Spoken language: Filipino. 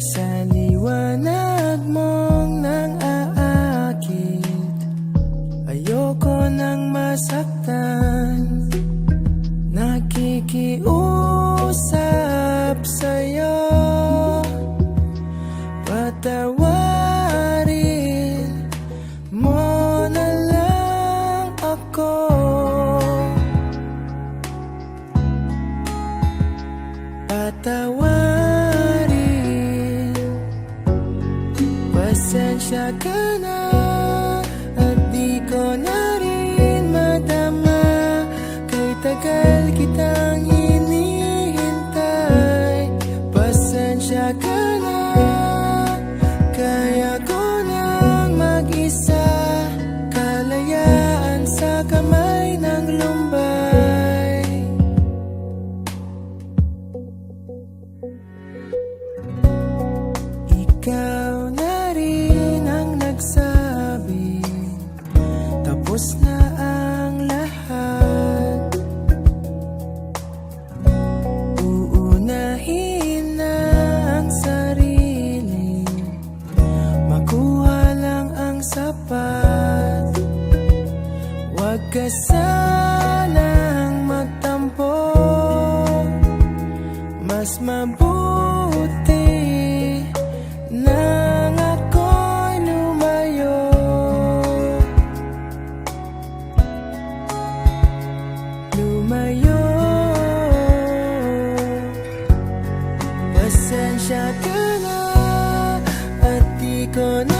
Sa liwanag mong nang aakit, ayoko nang masaktan. Nakikiusap sa'yo, patawarin mo na lang ako. Patawarin, pasensya ka na at di ko na rin madama. Kay tagal kitang hinihintay. Pasensya ka na, kaya ko nang mag-isa. Kalayaan sa kamay ng lumbay. Ikaw na rin ang nagsabi, tapos na ang lahat. Uunahin na ang sarili, makuha lang ang sapat. Huwag ka sanang magtampo, mas mabuti nang ako'y lumayo. Lumayo. Pasensya ka na at di ko na